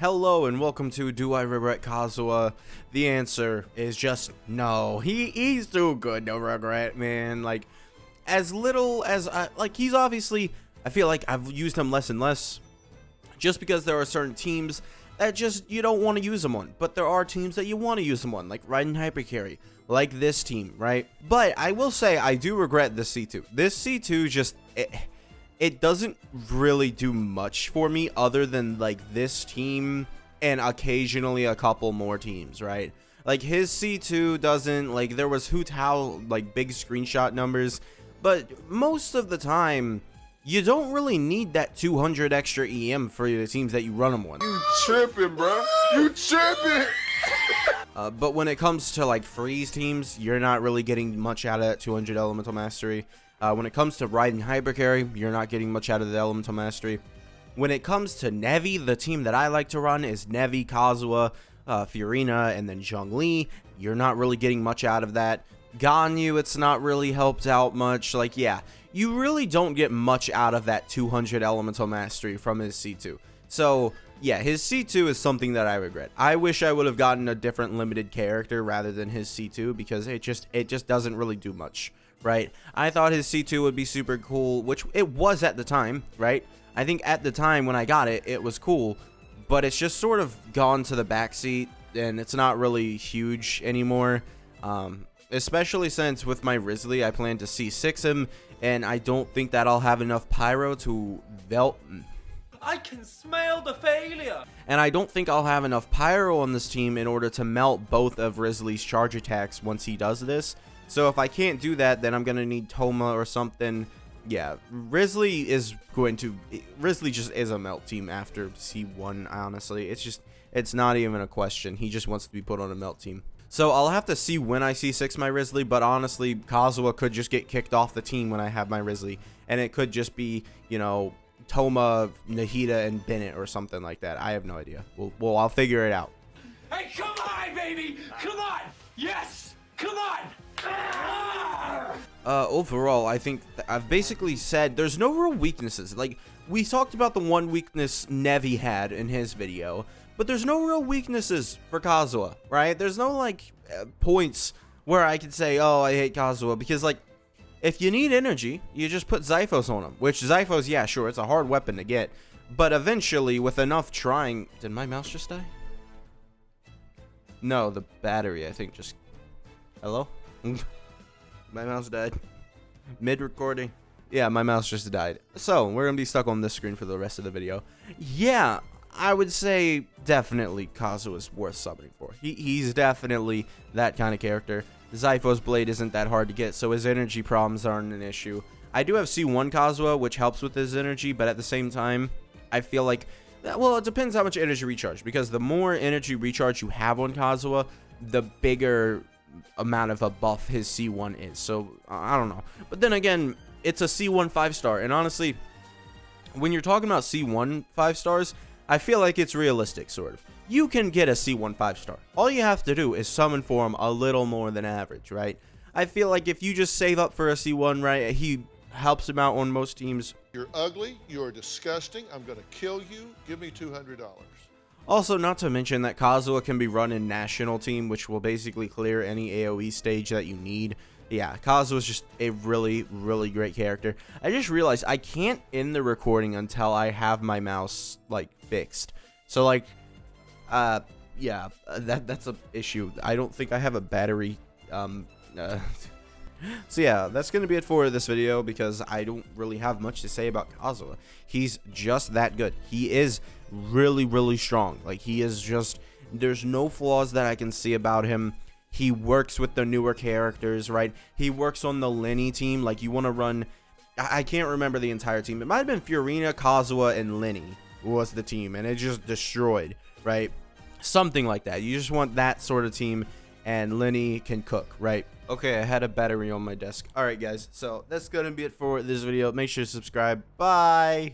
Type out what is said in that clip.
Hello and welcome to Do I Regret Kazuha? The answer is just no. He's too good to regret, man. Like, as little as he's obviously, I feel like I've used him less and less just because there are certain teams that just you don't want to use him on, but there are teams that you want to use him on, like Raiden Hypercarry, like this team, right? But I will say I do regret this C2. This C2 just it doesn't really do much for me other than like this team and occasionally a couple more teams, right? Like his C2 doesn't, like there was Hu Tao like big screenshot numbers, but most of the time you don't really need that 200 extra EM for the teams that you run them on. You tripping, bro. You tripping. But when it comes to like freeze teams, you're not really getting much out of that 200 elemental mastery. When it comes to Raiden Hypercarry, you're not getting much out of the elemental mastery. When it comes to Nevi, the team that I like to run is Nevi, Kazuha, Fiorina, and then Zhongli. You're not really getting much out of that. Ganyu, it's not really helped out much. Like, yeah, you really don't get much out of that 200 elemental mastery from his C2. So, yeah, his C2 is something that I regret. I wish I would have gotten a different limited character rather than his C2 because it just doesn't really do much, right? I thought his C2 would be super cool, which it was at the time, right? I think at the time when I got it, it was cool, but it's just sort of gone to the backseat and it's not really huge anymore. Especially since with my Risley, I plan to C6 him, and I don't think that I'll have enough pyro to melt. I can smell the failure. And I don't think I'll have enough pyro on this team in order to melt both of Risley's charge attacks once he does this. So if I can't do that, then I'm going to need Toma or something. Yeah, Risley just is a melt team after C1, honestly. It's not even a question. He just wants to be put on a melt team. So I'll have to see when I C6 my Risley, but honestly, Kazuha could just get kicked off the team when I have my Risley. And it could just be, you know, Toma, Nahida, and Bennett or something like that. I have no idea. Well, I'll figure it out. Hey, come on, baby! Come on! Yes! Come on! Overall, I think I've basically said there's no real weaknesses. Like, we talked about the one weakness Nevi had in his video, but there's no real weaknesses for Kazuha, right? There's no, like, points where I could say, oh, I hate Kazuha, because, like, if you need energy, you just put Zyphos on him, which Zyphos, yeah, sure, it's a hard weapon to get, but eventually, with enough trying... Did my mouse just die? No, the battery, I think, just... Hello? My mouse died. Mid-recording. Yeah, my mouse just died. So, we're gonna be stuck on this screen for the rest of the video. Yeah, I would say definitely Kazuha is worth summoning for. He's definitely that kind of character. Zyphos Blade isn't that hard to get, so his energy problems aren't an issue. I do have C1 Kazuha, which helps with his energy, but at the same time, I feel like, well, it depends how much energy recharge, because the more energy recharge you have on Kazuha, the bigger amount of a buff his C1 is. So, I don't know. But then again, it's a C1 5-star, and honestly, when you're talking about C1 5-stars, I feel like it's realistic, sort of. You can get a C1 5-star. All you have to do is summon for him a little more than average, right? I feel like if you just save up for a C1, right, he helps him out on most teams. You're ugly. You're disgusting. I'm going to kill you. Give me $200. Also, not to mention that Kazuha can be run in National Team, which will basically clear any AoE stage that you need. Yeah, Kazuha is just a really, really great character. I just realized I can't end the recording until I have my mouse, like, fixed. So, like, yeah, that's a issue. I don't think I have a battery, So yeah, that's going to be it for this video because I don't really have much to say about Kazuha. He's just that good. He is really, really strong. Like, he is just, there's no flaws that I can see about him. He works with the newer characters, right? He works on the Lenny team. Like, you want to run, I can't remember the entire team. It might have been Fiorina, Kazuha, and Lenny was the team, and it just destroyed, right? Something like that. You just want that sort of team, and Lenny can cook, right? Okay, I had a battery on my desk. Alright, guys, so that's gonna be it for this video. Make sure to subscribe. Bye!